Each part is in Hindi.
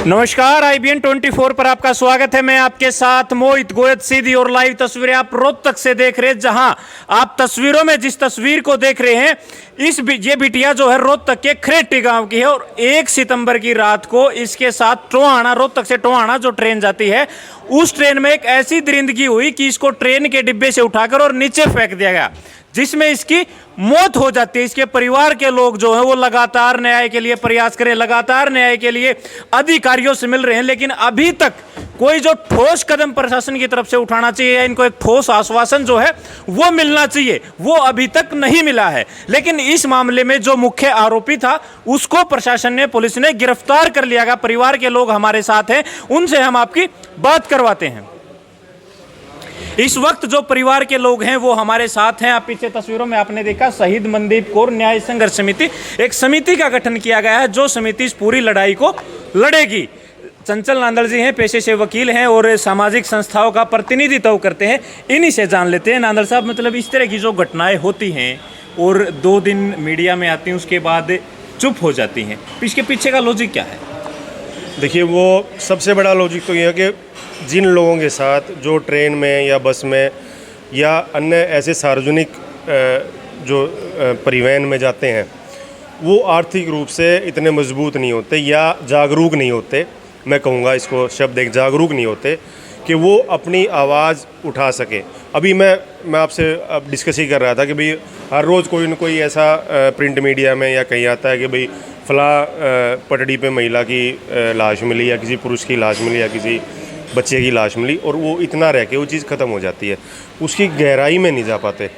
नमस्कार, IBN 24 पर आपका स्वागत है। मैं आपके साथ मोहित गोयत। सीधी और लाइव तस्वीरें आप रोहतक से देख रहे हैं, जहां आप तस्वीरों में जिस तस्वीर को देख रहे हैं ये बिटिया जो है रोहतक के खरेटी गांव की है और 1 सितंबर की रात को इसके साथ टोहाना, रोहतक से टोहाना जो ट्रेन जाती है, उस ट्रेन में एक ऐसी दरिंदगी हुई कि इसको ट्रेन के डिब्बे से उठाकर और नीचे फेंक दिया गया, जिसमें इसकी मौत हो जाती है। इसके परिवार के लोग जो हैं वो लगातार न्याय के लिए प्रयास करें, लगातार न्याय के लिए अधिकारियों से मिल रहे हैं, लेकिन अभी तक कोई जो ठोस कदम प्रशासन की तरफ से उठाना चाहिए या इनको एक ठोस आश्वासन जो है वो मिलना चाहिए, वो अभी तक नहीं मिला है। लेकिन इस मामले में जो मुख्य आरोपी था उसको प्रशासन ने, पुलिस ने गिरफ्तार कर लिया गया। परिवार के लोग हमारे साथ हैं, उनसे हम आपकी बात करवाते हैं। इस वक्त जो परिवार के लोग हैं वो हमारे साथ हैं। आप पीछे तस्वीरों में आपने देखा, शहीद मनदीप कौर न्याय संघर्ष समिति, एक समिति का गठन किया गया है जो समिति इस पूरी लड़ाई को लड़ेगी। चंचल नांदल जी हैं, पेशे से वकील हैं और सामाजिक संस्थाओं का प्रतिनिधित्व करते हैं। इन्हीं से जान लेते हैं। नांदल साहब, मतलब इस तरह की जो घटनाएं होती हैं और 2 दिन मीडिया में आती हैं, उसके बाद चुप हो जाती हैं, इसके पीछे का लॉजिक क्या है? देखिए, वो सबसे बड़ा लॉजिक तो ये है कि जिन लोगों के साथ जो ट्रेन में या बस में या अन्य ऐसे सार्वजनिक जो परिवहन में जाते हैं, वो आर्थिक रूप से इतने मजबूत नहीं होते या जागरूक नहीं होते। मैं कहूँगा इसको शब्द एक, जागरूक नहीं होते कि वो अपनी आवाज़ उठा सके। अभी मैं आपसे अब डिस्कस ही कर रहा था कि भाई हर रोज़ कोई न कोई ऐसा प्रिंट मीडिया में या कहीं आता है कि भाई फला पटड़ी पे महिला की लाश मिली या किसी पुरुष की लाश मिली या किसी बच्चे की लाश मिली, और वो इतना रह के वो चीज़ ख़त्म हो जाती है, उसकी गहराई में नहीं जा पाते।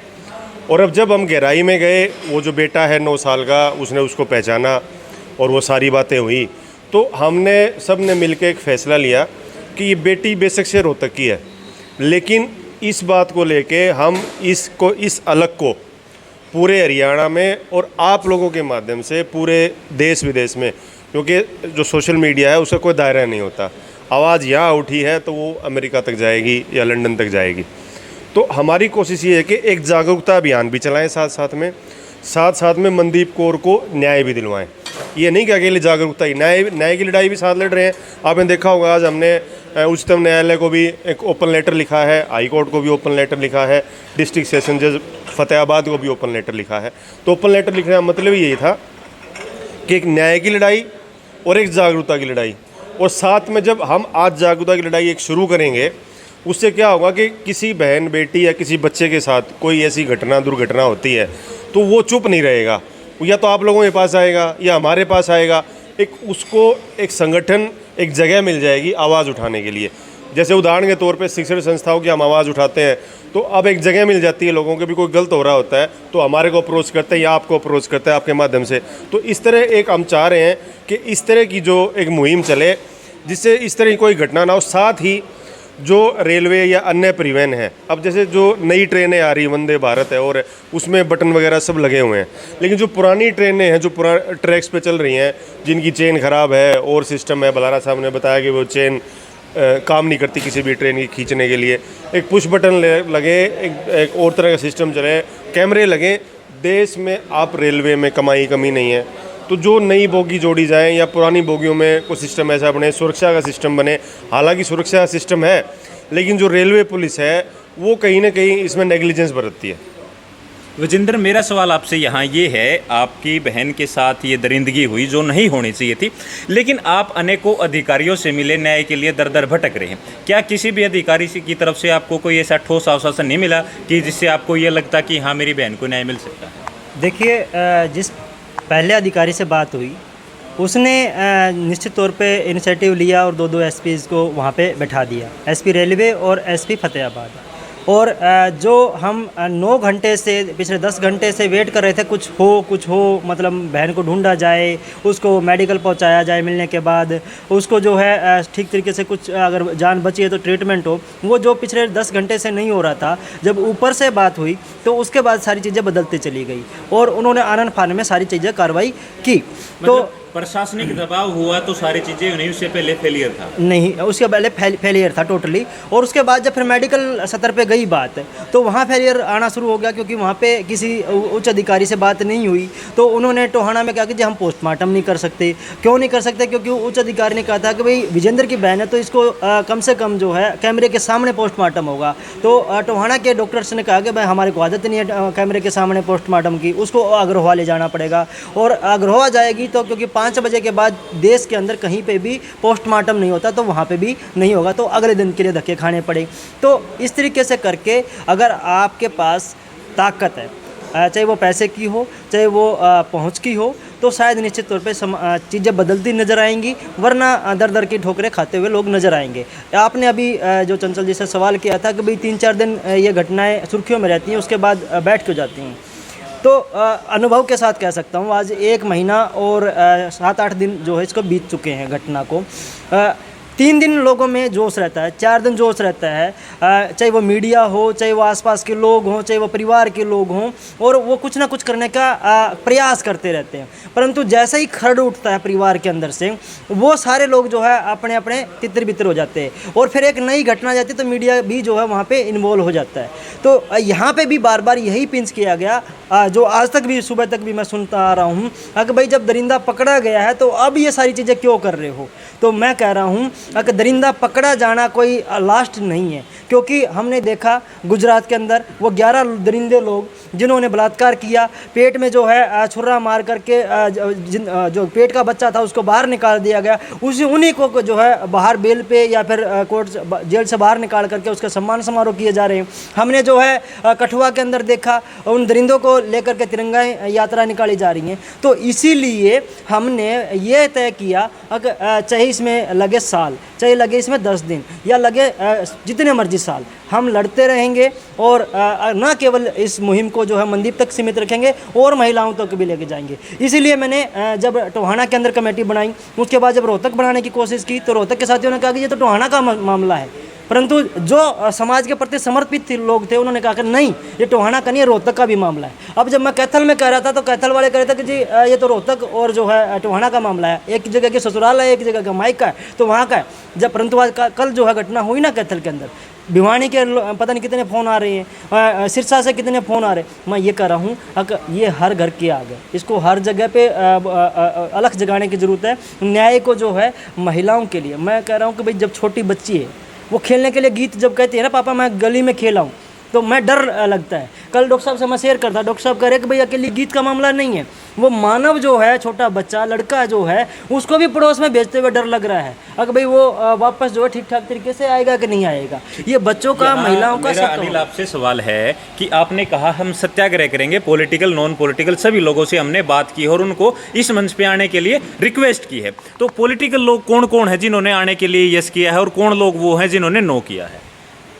और अब जब हम गहराई में गए, वो जो बेटा है 9 साल का, उसने उसको पहचाना और वो सारी बातें हुई, तो हमने सब ने मिल के एक फ़ैसला लिया कि ये बेटी बेशक से रोहतक की है, लेकिन इस बात को लेके हम इस अलग को पूरे हरियाणा में और आप लोगों के माध्यम से पूरे देश विदेश में, क्योंकि जो सोशल मीडिया है उसका कोई दायरा नहीं होता, आवाज़ यहाँ उठी है तो वो अमेरिका तक जाएगी या लंदन तक जाएगी। तो हमारी कोशिश ये है कि एक जागरूकता अभियान भी चलाएं, साथ में मनदीप कौर को न्याय भी दिलवाएं। ये नहीं कि अकेले जागरूकता ही, न्याय की लड़ाई भी साथ लड़ रहे हैं। आपने देखा होगा, आज हमने उच्चतम न्यायालय को भी एक ओपन लेटर लिखा है, हाई कोर्ट को भी ओपन लेटर लिखा है, डिस्ट्रिक्ट सेशन जज फतेहाबाद को भी ओपन लेटर लिखा है। तो ओपन लेटर लिखने का मतलब यही था कि एक न्याय की लड़ाई और एक जागरूकता की लड़ाई, और साथ में जब हम आज जागरूकता की लड़ाई एक शुरू करेंगे, उससे क्या होगा कि किसी बहन बेटी या किसी बच्चे के साथ कोई ऐसी दुर्घटना होती है तो वो चुप नहीं रहेगा, या तो आप लोगों के पास आएगा या हमारे पास आएगा। उसको एक संगठन, एक जगह मिल जाएगी आवाज़ उठाने के लिए। जैसे उदाहरण के तौर पे शिक्षण संस्थाओं की हम आवाज़ उठाते हैं, तो अब एक जगह मिल जाती है लोगों के, भी कोई गलत हो रहा होता है तो हमारे को अप्रोच करते हैं या आपको अप्रोच करते हैं आपके माध्यम से। तो इस तरह एक हम चाह रहे हैं कि इस तरह की जो एक मुहिम चले, जिससे इस तरह की कोई घटना ना हो। साथ ही जो रेलवे या अन्य परिवहन है, अब जैसे जो नई ट्रेनें आ रही, वंदे भारत है और उसमें बटन वगैरह सब लगे हुए हैं, लेकिन जो पुरानी ट्रेनें हैं जो पुराने ट्रैक्स पे चल रही हैं, जिनकी चेन ख़राब है और सिस्टम है, बलारा साहब ने बताया कि वो चेन काम नहीं करती किसी भी ट्रेन की खींचने के लिए, एक पुश बटन लगे, एक और तरह का सिस्टम चले, कैमरे लगे। देश में आप रेलवे में कमी नहीं है, तो जो नई बोगी जोड़ी जाए या पुरानी बोगियों में कोई सिस्टम ऐसा बने, सुरक्षा का सिस्टम बने। हालांकि सुरक्षा का सिस्टम है, लेकिन जो रेलवे पुलिस है वो कहीं ना कहीं इसमें नेग्लिजेंस बरतती है। विजेंद्र, मेरा सवाल आपसे यहाँ ये है, आपकी बहन के साथ ये दरिंदगी हुई जो नहीं होनी चाहिए थी, लेकिन आप अनेकों अधिकारियों से मिले, न्याय के लिए दर दर भटक रहे हैं। क्या किसी भी अधिकारी की तरफ से आपको कोई ऐसा ठोस आश्वासन नहीं मिला कि जिससे आपको ये लगता कि हाँ, मेरी बहन को न्याय मिल सकता है? देखिए, जिस पहले अधिकारी से बात हुई, उसने निश्चित तौर पे इनिशिएटिव लिया और 2 एसपीज़ को वहाँ पे बैठा दिया, एसपी रेलवे और एसपी फतेहाबाद। और जो हम 9 घंटे से, पिछले 10 घंटे से वेट कर रहे थे, कुछ हो, मतलब बहन को ढूंढा जाए, उसको मेडिकल पहुंचाया जाए, मिलने के बाद उसको जो है ठीक तरीके से कुछ अगर जान बची है तो ट्रीटमेंट हो, वो जो पिछले 10 घंटे से नहीं हो रहा था। जब ऊपर से बात हुई तो उसके बाद सारी चीज़ें बदलती चली गई और उन्होंने आनन फान में सारी चीज़ें कार्रवाई की। तो प्रशासनिक दबाव हुआ तो सारी चीजें नहीं, उससे पहले फेलियर था? नहीं, उसके पहले फेलियर था टोटली। और उसके बाद जब फिर मेडिकल सतर पे गई बात, तो वहाँ फेलियर आना शुरू हो गया, क्योंकि वहाँ पे किसी उच्च अधिकारी से बात नहीं हुई। तो उन्होंने टोहाना में कहा कि जी हम पोस्टमार्टम नहीं कर सकते। क्यों नहीं कर सकते? क्योंकि उच्च अधिकारी ने कहा था कि भाई विजेंद्र की बहन है, तो इसको कम से कम जो है कैमरे के सामने पोस्टमार्टम होगा। तो टोहाना के डॉक्टर्स ने कहा कि भाई हमारे को आदत नहीं है कैमरे के सामने पोस्टमार्टम की, उसको अग्रवा ले जाना पड़ेगा। और अग्रवा जाएगी तो, क्योंकि 5 बजे के बाद देश के अंदर कहीं पे भी पोस्टमार्टम नहीं होता, तो वहाँ पे भी नहीं होगा, तो अगले दिन के लिए धक्के खाने पड़े। तो इस तरीके से करके अगर आपके पास ताकत है, चाहे वो पैसे की हो, चाहे वो पहुँच की हो, तो शायद निश्चित तौर पे चीज़ें बदलती नज़र आएंगी, वरना दर दर की ठोकरें खाते हुए लोग नज़र आएंगे। आपने अभी जो चंचल जी से सवाल किया था कि भाई 3-4 दिन ये घटनाएं सुर्खियों में रहती हैं, उसके बाद बैठ क्यों जाती हैं, तो अनुभव के साथ कह सकता हूँ आज 1 महीना और 7-8 दिन जो है इसको बीत चुके हैं घटना को। 3 दिन लोगों में जोश रहता है, 4 दिन जोश रहता है, चाहे वो मीडिया हो, चाहे वो आसपास के लोग हों, चाहे वो परिवार के लोग हों, और वो कुछ ना कुछ करने का प्रयास करते रहते हैं। परंतु जैसे ही खर्ड उठता है परिवार के अंदर से, वो सारे लोग जो है अपने अपने तितर बितर हो जाते हैं, और फिर एक नई घटना जाती है तो मीडिया भी जो है वहाँ पे इन्वॉल्व हो जाता है। तो यहाँ पे भी बार बार यही पिंच किया गया, जो आज तक भी सुबह तक भी मैं सुनता आ रहा हूँ कि भाई जब दरिंदा पकड़ा गया है तो अब ये सारी चीज़ें क्यों कर रहे हो। तो मैं कह रहा हूँ कि दरिंदा पकड़ा जाना कोई लास्ट नहीं है, क्योंकि हमने देखा गुजरात के अंदर वो 11 दरिंदे लोग जिन्होंने बलात्कार किया, पेट में जो है छुरा मार करके जो पेट का बच्चा था उसको बाहर निकाल दिया गया, उन्हीं को जो है बाहर बेल पे या फिर कोर्ट जेल से बाहर निकाल करके उसका सम्मान समारोह किए जा रहे हैं। हमने जो है कठुआ के अंदर देखा उन दरिंदों को लेकर के तिरंगा यात्रा निकाली जा रही हैं। तो इसीलिए हमने ये तय किया चाहे इसमें लगे साल, चाहे लगे इसमें 10 दिन, या लगे जितने मर्जी साल, हम लड़ते रहेंगे और न केवल इस मुहिम को जो है मंदीप तक सीमित रखेंगे और महिलाओं तक भी लेके जाएंगे। इसीलिए मैंने जब टोहाना के अंदर कमेटी बनाई, उसके बाद जब रोहतक बनाने की कोशिश की, तो रोहतक के साथियों ने कहा कि ये तो टोहाना का मामला है, परंतु जो समाज के प्रति समर्पित लोग थे उन्होंने कहा कि नहीं, ये टोहाना का नहीं है, रोहतक का भी मामला है। अब जब मैं कैथल में कह रहा था तो कैथल वाले कह रहे थे कि जी ये तो रोहतक और जो है टोहाना का मामला है, एक जगह की ससुराल है, एक जगह का माइक का है, तो वहाँ का है। जब परंतु आज कल जो है घटना हुई ना कैथल के अंदर, भिवानी के पता नहीं कितने फ़ोन आ रहे हैं, सिरसा से कितने फ़ोन आ रहे हैं, मैं ये कह रहा हूँ ये हर घर की आग है, इसको हर जगह पे अलग जगाने की ज़रूरत है। न्याय को जो है महिलाओं के लिए मैं कह रहा हूँ कि भाई जब छोटी बच्ची है वो खेलने के लिए गीत जब कहती है ना, पापा मैं गली में खेला हूँ, तो मैं डर लगता है। कल डॉक्टर साहब से मैं शेयर करता, डॉक्टर साहब कह रहे कि भाई अकेली गीत का मामला नहीं है, वो मानव जो है छोटा बच्चा लड़का जो है उसको भी पड़ोस में भेजते हुए डर लग रहा है अगर भाई वो वापस जो है ठीक ठाक तरीके से आएगा कि नहीं आएगा। ये बच्चों का, महिलाओं का। मेरा अनिल आपसे सवाल है कि आपने कहा हम सत्याग्रह करेंगे, पॉलिटिकल नॉन पॉलिटिकल सभी लोगों से हमने बात की और उनको इस मंच पे आने के लिए रिक्वेस्ट की है, तो पॉलिटिकल लोग कौन कौन है जिन्होंने आने के लिए यस किया है और कौन लोग वो हैं जिन्होंने नो किया है?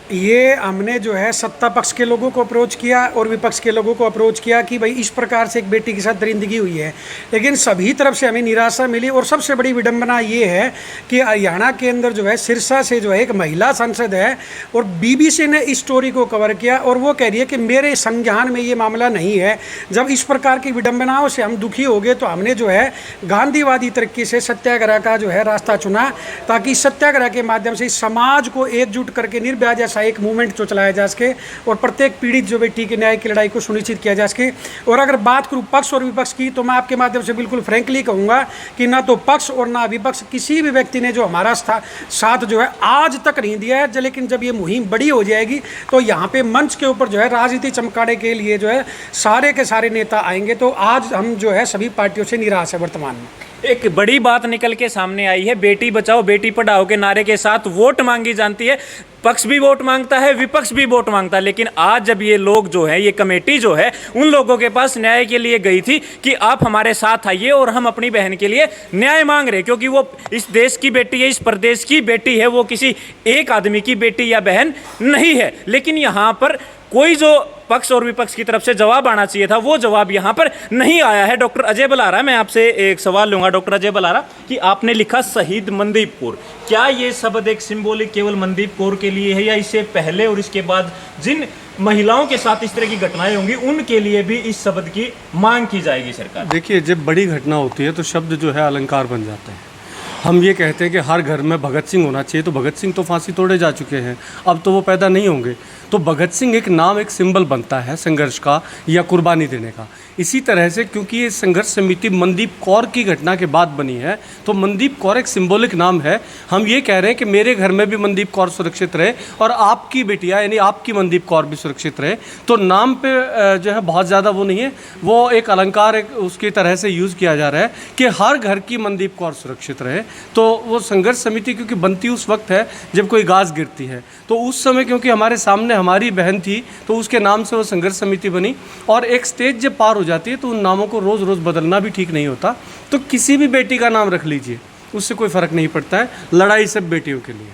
ये हमने जो है सत्ता पक्ष के लोगों को अप्रोच किया और विपक्ष के लोगों को अप्रोच किया कि भाई इस प्रकार से एक बेटी के साथ दरिंदगी हुई है, लेकिन सभी तरफ से हमें निराशा मिली। और सबसे बड़ी विडंबना ये है कि हरियाणा के अंदर जो है सिरसा से जो है एक महिला सांसद है और बीबीसी ने इस स्टोरी को कवर किया और वो कह रही है कि मेरे संज्ञान में ये मामला नहीं है। जब इस प्रकार की विडंबनाओं से हम दुखी हो गए तो हमने जो है गांधीवादी तरीके से सत्याग्रह का जो है रास्ता चुना, ताकि सत्याग्रह के माध्यम से समाज को एकजुट करके निर्भया एक मूवमेंट जो चलाया जा सके और प्रत्येक पीड़ित जो बेटी के न्याय की लड़ाई को सुनिश्चित किया जा सके। और अगर बात करूं पक्ष और विपक्ष की, तो मैं आपके माध्यम से बिल्कुल फ्रैंकली कहूंगा कि ना तो पक्ष और ना विपक्ष किसी भी व्यक्ति ने जो हमारा साथ जो है आज तक नहीं दिया है। लेकिन जब ये मुहिम बड़ी हो जाएगी तो यहाँ पे मंच के ऊपर जो है राजनीति चमकाने के लिए जो है सारे के सारे नेता आएंगे। तो आज हम जो है सभी पार्टियों से निराश है। वर्तमान में एक बड़ी बात निकल के सामने आई है, बेटी बचाओ बेटी पढ़ाओ के नारे के साथ वोट मांगी जाती है, पक्ष भी वोट मांगता है, विपक्ष भी वोट मांगता है। लेकिन आज जब ये लोग जो है, ये कमेटी जो है उन लोगों के पास न्याय के लिए गई थी कि आप हमारे साथ आइए और हम अपनी बहन के लिए न्याय मांग रहे, क्योंकि वो इस देश की बेटी है, इस प्रदेश की बेटी है, वो किसी एक आदमी की बेटी या बहन नहीं है। लेकिन यहाँ पर कोई जो पक्ष और विपक्ष की तरफ से जवाब आना चाहिए था वो जवाब यहाँ पर नहीं आया है। डॉक्टर अजय बलारा, मैं आपसे एक सवाल लूंगा। डॉक्टर अजय बलारा, कि आपने लिखा शहीद मनदीप कौर, क्या ये शब्द एक सिंबॉलिक केवल मनदीप कौर के लिए है या इससे पहले और इसके बाद जिन महिलाओं के साथ इस तरह की घटनाएं होंगी, उनके लिए भी इस शब्द की मांग की जाएगी सरकार। देखिए, जब बड़ी घटना होती है तो शब्द जो है अलंकार बन जाते हैं। हम ये कहते हैं कि हर घर में भगत सिंह होना चाहिए, तो भगत सिंह तो फांसी तोड़े जा चुके हैं, अब तो वो पैदा नहीं होंगे। तो भगत सिंह एक नाम, एक सिंबल बनता है संघर्ष का या कुर्बानी देने का। इसी तरह से क्योंकि ये संघर्ष समिति मनदीप कौर की घटना के बाद बनी है, तो मनदीप कौर एक सिंबॉलिक नाम है। हम ये कह रहे हैं कि मेरे घर में भी मनदीप कौर सुरक्षित रहे और आपकी बेटियाँ यानी आपकी मनदीप कौर भी सुरक्षित रहे। तो नाम पे जो है बहुत ज़्यादा वो नहीं है, वो एक अलंकार एक उसकी तरह से यूज़ किया जा रहा है कि हर घर की मनदीप कौर सुरक्षित रहे। तो वो संघर्ष समिति क्योंकि बनती उस वक्त है जब कोई गाज गिरती है, तो उस समय क्योंकि हमारे सामने हमारी बहन थी तो उसके नाम से वो संघर्ष समिति बनी। और एक स्टेज जब पार हो जाती है तो उन नामों को रोज़ रोज़ बदलना भी ठीक नहीं होता। तो किसी भी बेटी का नाम रख लीजिए, उससे कोई फ़र्क नहीं पड़ता है। लड़ाई सब बेटियों के लिए।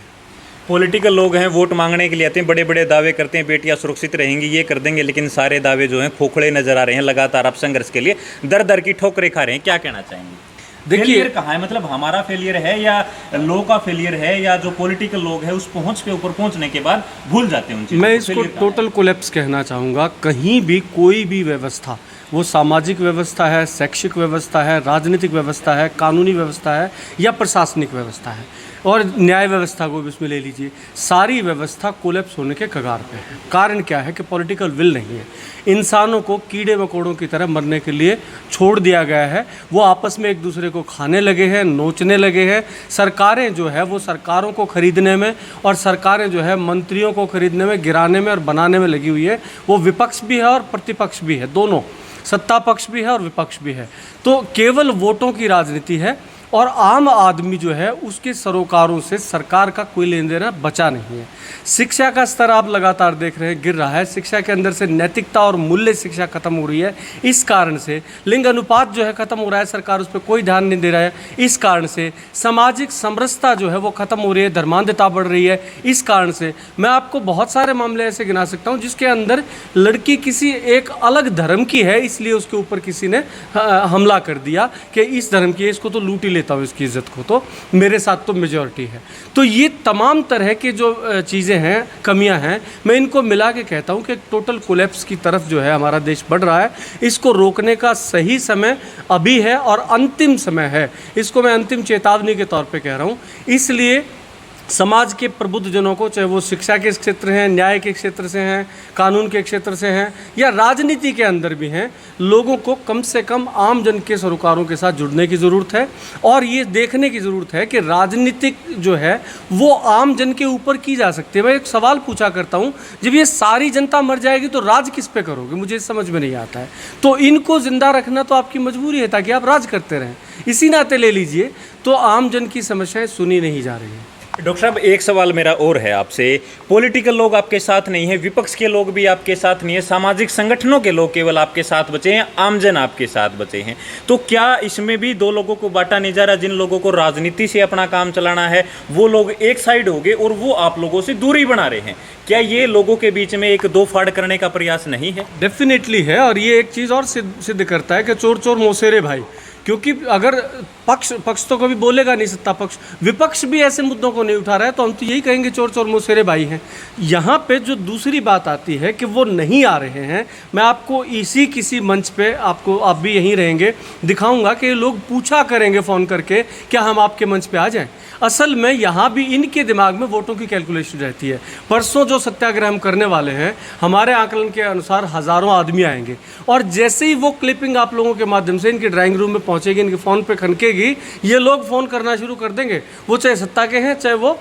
पॉलिटिकल लोग हैं, वोट मांगने के लिए आते हैं, बड़े बड़े दावे करते हैं बेटियां सुरक्षित रहेंगी, ये कर देंगे, लेकिन सारे दावे जो हैं खोखले नजर आ रहे हैं। लगातार आप संघर्ष के लिए दर दर की ठोकरें खा रहे हैं, क्या कहना चाहेंगे? देखिए, फेलियर कहाँ है? मतलब हमारा फेलियर है या लो का फेलियर है, या जो पॉलिटिकल लोग हैं उस पहुंच पे ऊपर पहुंचने के बाद भूल जाते हैं उन चीज़ों मैं को? इसको failure कहाँ है? टोटल कोलैप्स कहना चाहूँगा। कहीं भी कोई भी व्यवस्था, वो सामाजिक व्यवस्था है, शैक्षिक व्यवस्था है, राजनीतिक व्यवस्था है, कानूनी व्यवस्था है या प्रशासनिक व्यवस्था है, और न्याय व्यवस्था को भी उसमें ले लीजिए, सारी व्यवस्था कोलैप्स होने के कगार पे है। कारण क्या है कि पॉलिटिकल विल नहीं है। इंसानों को कीड़े मकोड़ों की तरह मरने के लिए छोड़ दिया गया है। वो आपस में एक दूसरे को खाने लगे हैं, नोचने लगे हैं। सरकारें जो है वो सरकारों को खरीदने में और सरकारें जो है मंत्रियों को खरीदने में, गिराने में और बनाने में लगी हुई है। वो विपक्ष भी है और प्रतिपक्ष भी है, दोनों, सत्ता पक्ष भी है और विपक्ष भी है। तो केवल वोटों की राजनीति है और आम आदमी जो है उसके सरोकारों से सरकार का कोई लेन देना बचा नहीं है। शिक्षा का स्तर आप लगातार देख रहे हैं गिर रहा है। शिक्षा के अंदर से नैतिकता और मूल्य शिक्षा खत्म हो रही है। इस कारण से लिंग अनुपात जो है खत्म हो रहा है, सरकार उस पर कोई ध्यान नहीं दे रहा है। इस कारण से सामाजिक समरसता जो है वो खत्म हो रही है, धर्मांधता बढ़ रही है। इस कारण से मैं आपको बहुत सारे मामले ऐसे गिना सकता हूँ जिसके अंदर लड़की किसी एक अलग धर्म की है, इसलिए उसके ऊपर किसी ने हमला कर दिया कि इस धर्म की है, इसको तो लूट ही लेता हूँ, इसकी इज्जत को, तो मेरे साथ तो मेजॉरिटी है। तो ये तमाम तरह के जो चीज़ें हैं, कमियां हैं, मैं इनको मिला के कहता हूँ कि टोटल कोलैप्स की तरफ जो है हमारा देश बढ़ रहा है। इसको रोकने का सही समय अभी है और अंतिम समय है। इसको मैं अंतिम चेतावनी के तौर पे कह रहा हूँ। इसलिए समाज के प्रबुद्ध जनों को, चाहे वो शिक्षा के क्षेत्र हैं, न्याय के क्षेत्र से हैं, कानून के क्षेत्र से हैं या राजनीति के अंदर भी हैं, लोगों को कम से कम आम जन के सरोकारों के साथ जुड़ने की ज़रूरत है। और ये देखने की ज़रूरत है कि राजनीतिक जो है वो आम जन के ऊपर की जा सकती है। मैं एक सवाल पूछा करता हूँ, जब ये सारी जनता मर जाएगी तो राज किस पे करोगे? मुझे समझ में नहीं आता है। तो इनको ज़िंदा रखना तो आपकी मजबूरी है ताकि आप राज करते रहें। इसी नाते ले लीजिए तो आम जन की समस्याएँ सुनी नहीं जा रही हैं। डॉक्टर साहब, एक सवाल मेरा और है आपसे। पॉलिटिकल लोग आपके साथ नहीं है, विपक्ष के लोग भी आपके साथ नहीं है, सामाजिक संगठनों के लोग केवल आपके साथ बचे हैं, आमजन आपके साथ बचे हैं। तो क्या इसमें भी दो लोगों को बांटा नहीं जा रहा? जिन लोगों को राजनीति से अपना काम चलाना है वो लोग एक साइड हो गए और वो आप लोगों से दूरी बना रहे हैं। क्या ये लोगों के बीच में एक दो फाड़ करने का प्रयास नहीं है? डेफिनेटली है। और ये एक चीज़ और सिद्ध करता है कि चोर चोर मौसेरे भाई। क्योंकि अगर पक्ष तो कभी बोलेगा नहीं, सत्ता पक्ष, विपक्ष भी ऐसे मुद्दों को नहीं उठा रहा है, तो हम तो यही कहेंगे चोर चोर मौसेरे भाई हैं। यहाँ पे जो दूसरी बात आती है कि वो नहीं आ रहे हैं, मैं आपको इसी किसी मंच पे, आपको, आप भी यहीं रहेंगे, दिखाऊंगा कि लोग पूछा करेंगे फ़ोन करके क्या हम आपके मंच पे आ जाएं। असल में यहाँ भी इनके दिमाग में वोटों की कैलकुलेशन रहती है। परसों जो सत्याग्रह हम करने वाले हैं, हमारे आकलन के अनुसार हज़ारों आदमी आएंगे और जैसे ही वो क्लिपिंग आप लोगों के माध्यम से इनके ड्राइंग रूम में पहुँचेगी, इनके फ़ोन पे खनकेगी, ये लोग फ़ोन करना शुरू कर देंगे। वो चाहे सत्ता के हैं चाहे वो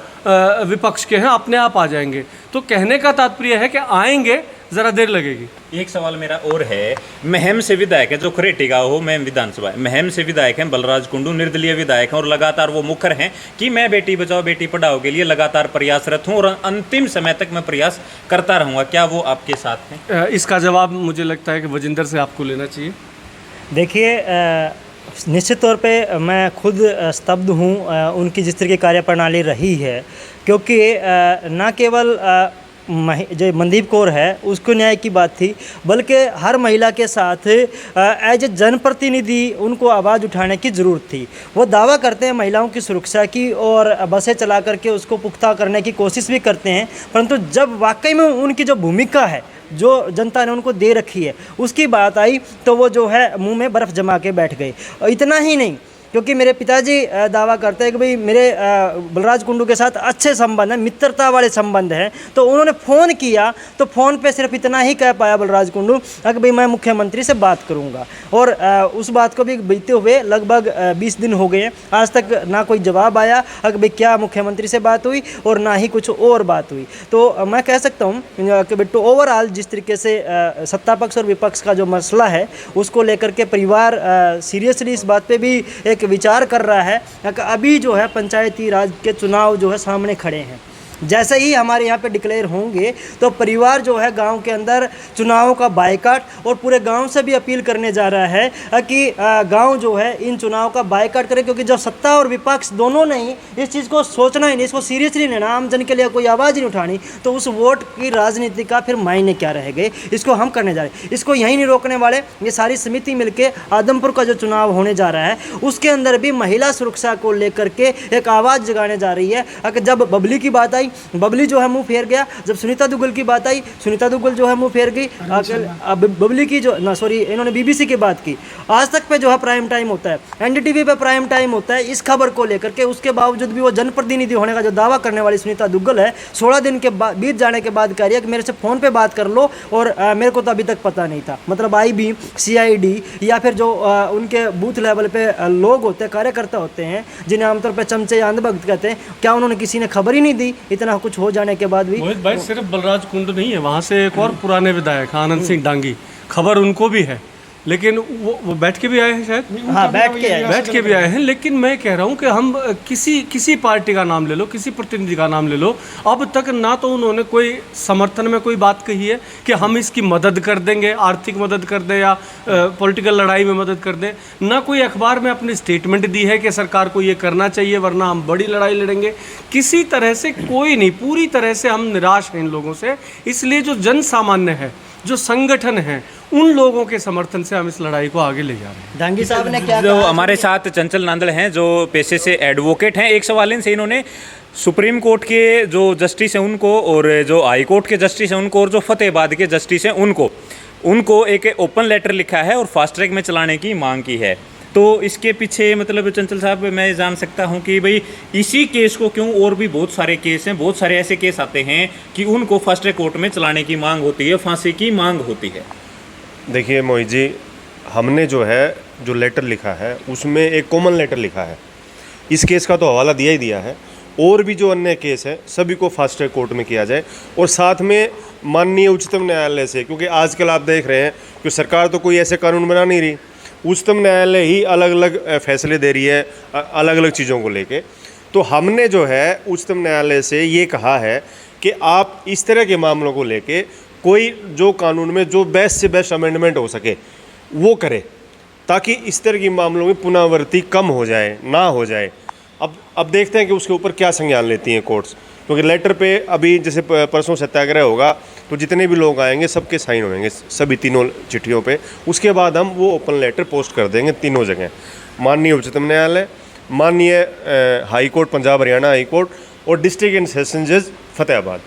विपक्ष के हैं, अपने आप आ जाएंगे। तो कहने का तात्पर्य है कि आएंगे, ज़रा देर लगेगी। एक सवाल मेरा और है। महम से विधायक है जो खरेटी हो, महम विधानसभा, महम से विधायक हैं बलराज कुंडू, निर्दलीय विधायक हैं और लगातार वो मुखर हैं कि मैं बेटी बचाओ बेटी पढ़ाओ के लिए लगातार प्रयासरत हूँ और अंतिम समय तक मैं प्रयास करता रहूँगा। क्या वो आपके साथ हैं? इसका जवाब मुझे लगता है कि वजिंदर से आपको लेना चाहिए। देखिए, निश्चित तौर पे मैं खुद स्तब्ध हूँ उनकी जिस तरह की कार्यप्रणाली रही है। क्योंकि न केवल जो मनदीप कौर है उसको न्याय की बात थी, बल्कि हर महिला के साथ एज ए जनप्रतिनिधि उनको आवाज़ उठाने की ज़रूरत थी। वो दावा करते हैं महिलाओं की सुरक्षा की और बसें चला करके उसको पुख्ता करने की कोशिश भी करते हैं, परंतु जब वाकई में उनकी जो भूमिका है जो जनता ने उनको दे रखी है उसकी बात आई तो वो जो है मुंह में बर्फ़ जमा के बैठ गए। और इतना ही नहीं, क्योंकि मेरे पिताजी दावा करते हैं कि भाई मेरे बलराज कुंडू के साथ अच्छे संबंध हैं, मित्रता वाले संबंध हैं, तो उन्होंने फ़ोन किया तो फ़ोन पे सिर्फ इतना ही कह पाया बलराज कुंडू कि भाई मैं मुख्यमंत्री से बात करूंगा। और उस बात को भी बीते हुए लगभग 20 दिन हो गए हैं, आज तक ना कोई जवाब आया कि भाई क्या मुख्यमंत्री से बात हुई और ना ही कुछ और बात हुई। तो मैं कह सकता हूँ कि बेटो ओवरऑल जिस तरीके से सत्ता पक्ष और विपक्ष का जो मसला है उसको लेकर के परिवार सीरियसली इस बात पे भी एक विचार कर रहा है कि अभी जो है पंचायती राज के चुनाव जो है सामने खड़े हैं। जैसे ही हमारे यहाँ पे डिक्लेयर होंगे तो परिवार जो है गांव के अंदर चुनावों का बायकाट और पूरे गांव से भी अपील करने जा रहा है कि गांव जो है इन चुनाव का बायकाट करे, क्योंकि जब सत्ता और विपक्ष दोनों ने ही इस चीज़ को सोचना ही नहीं, इसको सीरियसली लेना, आम जन के लिए कोई आवाज़ ही नहीं उठानी, तो उस वोट की राजनीति का फिर मायने क्या रह गए। इसको हम करने जा रहे हैं, इसको यहीं नहीं रोकने वाले। ये सारी समिति मिलके आदमपुर का जो चुनाव होने जा रहा है उसके अंदर भी महिला सुरक्षा को लेकर के एक आवाज़ जगाने जा रही है। अगर जब बबली की बात आई, बबली जो है मुंह फेर गया। जब सुनीता दुग्गल की बात आई, सुनीता दुग्गल जो है मुंह फेर गई। बबली की जो ना सॉरी इन्होंने बीबीसी की बात की। आज तक पे जो है प्राइम टाइम होता है, एनडीटीवी पे प्राइम टाइम होता है इस खबर को लेकर के, उसके बावजूद भी वो जनप्रतिनिधि होने का जो दावा करने वाली सुनीता दुग्गल है 16 दिन के बाद बीत जाने के बाद कह रही है कि मेरे से फ़ोन पे बात कर लो और मेरे को तो अभी तक पता नहीं था। मतलब IB, CID या फिर जो उनके बूथ लेवल पे लोग होते हैं, कार्यकर्ता होते हैं जिन्हें आमतौर पर चमचे या अंधभक्त कहते हैं, क्या उन्होंने किसी ने खबर ही नहीं दी इतना कुछ हो जाने के बाद भी? मोहित भाई सिर्फ बलराज कुंडू नहीं है, वहाँ से एक और पुराने विधायक आनंद सिंह डांगी, खबर उनको भी है, लेकिन वो बैठ के भी आए हैं शायद। हाँ, बैठ के भी आए हैं। लेकिन मैं कह रहा हूँ कि हम किसी पार्टी का नाम ले लो, किसी प्रतिनिधि का नाम ले लो, अब तक ना तो उन्होंने कोई समर्थन में कोई बात कही है कि हम इसकी मदद कर देंगे, आर्थिक मदद कर दें या पॉलिटिकल लड़ाई में मदद कर दें, ना कोई अखबार में अपनी स्टेटमेंट दी है कि सरकार को ये करना चाहिए वरना हम बड़ी लड़ाई लड़ेंगे। किसी तरह से कोई नहीं, पूरी तरह से हम निराश हैं इन लोगों से। इसलिए जो जन सामान्य है, जो संगठन हैं, उन लोगों के समर्थन से हम इस लड़ाई को आगे ले जा रहे हैं। डांगी साहब ने क्या जो कहा? हमारे साथ चंचल नांदल हैं जो पेशे से एडवोकेट हैं। एक सवाल इनसे, इन्होंने सुप्रीम कोर्ट के जो जस्टिस हैं उनको और जो हाई कोर्ट के जस्टिस हैं उनको और जो फतेहाबाद के जस्टिस हैं उनको एक ओपन लेटर लिखा है और फास्ट ट्रैक में चलाने की मांग की है। तो इसके पीछे मतलब चंचल साहब मैं जान सकता हूं कि भाई इसी केस को क्यों, और भी बहुत सारे केस हैं, बहुत सारे ऐसे केस आते हैं कि उनको फास्ट ट्रैक कोर्ट में चलाने की मांग होती है, फांसी की मांग होती है। देखिए मोहित जी, हमने जो लेटर लिखा है उसमें एक कॉमन लेटर लिखा है। इस केस का तो हवाला दिया ही दिया है, और भी जो अन्य केस हैं सभी को फास्ट ट्रैक कोर्ट में किया जाए, और साथ में माननीय उच्चतम न्यायालय से, क्योंकि आजकल आप देख रहे हैं कि सरकार तो कोई ऐसे कानून बना नहीं रही, उच्चतम न्यायालय ही अलग अलग फैसले दे रही है अलग अलग चीज़ों को लेके। तो हमने जो है उच्चतम न्यायालय से ये कहा है कि आप इस तरह के मामलों को लेके कोई जो कानून में जो बेस्ट से बेस्ट अमेंडमेंट हो सके वो करे, ताकि इस तरह के मामलों में पुनरावृत्ति कम हो जाए, ना हो जाए। अब देखते हैं कि उसके ऊपर क्या संज्ञान लेती हैं कोर्ट्स, क्योंकि लेटर पे अभी जैसे परसों सत्याग्रह होगा तो जितने भी लोग आएंगे सबके साइन होंगे सभी तीनों चिट्ठियों पे। उसके बाद हम वो ओपन लेटर पोस्ट कर देंगे तीनों जगह, माननीय उच्चतम न्यायालय, माननीय high court Punjab Haryana high court और डिस्ट्रिक्ट एंड सेशन जज फतेहाबाद।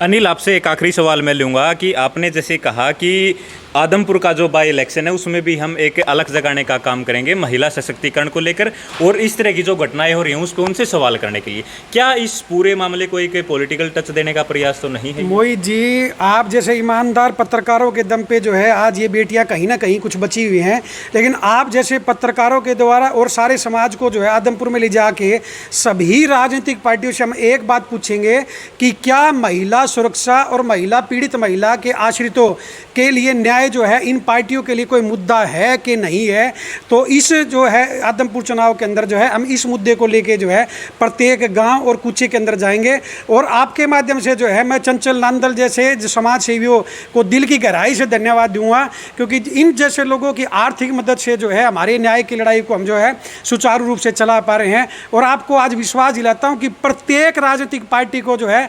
अनिल, आपसे एक आखिरी सवाल मैं लूँगा कि आपने जैसे कहा कि आदमपुर का जो बाई इलेक्शन है उसमें भी हम एक अलग जगाने का काम करेंगे महिला सशक्तिकरण को लेकर, और इस तरह की जो घटनाएं हो रही हैं उस पर उनसे सवाल करने के लिए, क्या इस पूरे मामले को एक पॉलिटिकल टच देने का प्रयास तो नहीं है? मोहित जी, आप जैसे ईमानदार पत्रकारों के दम पे जो है आज ये बेटियां कहीं ना कहीं कुछ बची हुई हैं, लेकिन आप जैसे पत्रकारों के द्वारा और सारे समाज को जो है आदमपुर में ले जाके सभी राजनीतिक पार्टियों से हम एक बात पूछेंगे कि क्या महिला सुरक्षा और महिला पीड़ित महिला के आश्रितों के लिए न्याय जो है इन पार्टियों के लिए कोई मुद्दा है कि नहीं है। तो इस जो है आदमपुर चुनाव के अंदर जो है हम इस मुद्दे को लेके जो है प्रत्येक गांव और कूचे के अंदर जाएंगे, और आपके माध्यम से जो है मैं चंचल नांदल जैसे समाज सेवियों को दिल की गहराई से धन्यवाद दूंगा, क्योंकि इन जैसे लोगों की आर्थिक मदद से जो है हमारे न्याय की लड़ाई को हम जो है सुचारू रूप से चला पा रहे हैं। और आपको आज विश्वास दिलाता हूँ कि प्रत्येक राजनीतिक पार्टी को जो है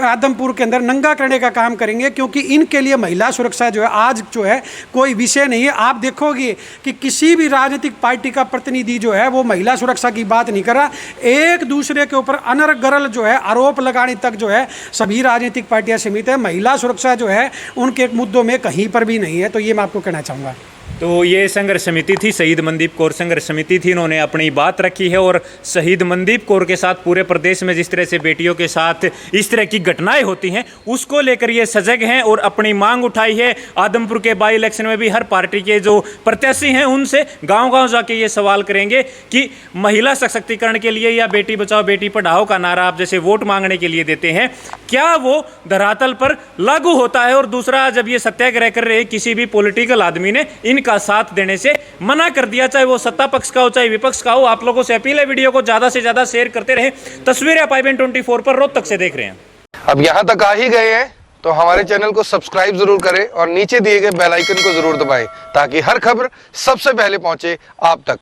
आदमपुर के अंदर नंगा करने का काम करेंगे, क्योंकि इनके लिए महिला सुरक्षा जो है आज जो है कोई विषय नहीं है। आप देखोगे कि किसी भी राजनीतिक पार्टी का प्रतिनिधि जो है वो महिला सुरक्षा की बात नहीं कर रहा। एक दूसरे के ऊपर अनर्गल जो है आरोप लगाने तक जो है सभी राजनीतिक पार्टियां सीमित है। महिला सुरक्षा जो है उनके मुद्दों में कहीं पर भी नहीं है। तो ये मैं आपको कहना चाहूँगा। तो ये संघर्ष समिति थी, शहीद मनदीप कौर संघर्ष समिति थी, इन्होंने अपनी बात रखी है और शहीद मनदीप कौर के साथ पूरे प्रदेश में जिस तरह से बेटियों के साथ इस तरह की घटनाएं होती हैं उसको लेकर ये सजग हैं और अपनी मांग उठाई है। आदमपुर के बाई इलेक्शन में भी हर पार्टी के जो प्रत्याशी हैं उनसे गांव-गांव जाके ये सवाल करेंगे कि महिला सशक्तिकरण के लिए या बेटी बचाओ बेटी पढ़ाओ का नारा आप जैसे वोट मांगने के लिए देते हैं, क्या वो धरातल पर लागू होता है। और दूसरा, जब ये सत्याग्रह कर रहे किसी भी पॉलिटिकल आदमी ने इनका साथ देने से मना कर दिया, चाहे वो सत्ता पक्ष का हो चाहे विपक्ष का हो। आप लोगों से अपील है वीडियो को ज्यादा से ज्यादा शेयर करते रहे। तस्वीरें आप IBN24 पर रोहतक से देख रहे हैं। अब यहाँ तक आ ही गए हैं तो हमारे चैनल को सब्सक्राइब जरूर करें और नीचे दिए गए बेल आइकन को जरूर दबाएं ताकि हर खबर सबसे पहले पहुंचे आप तक।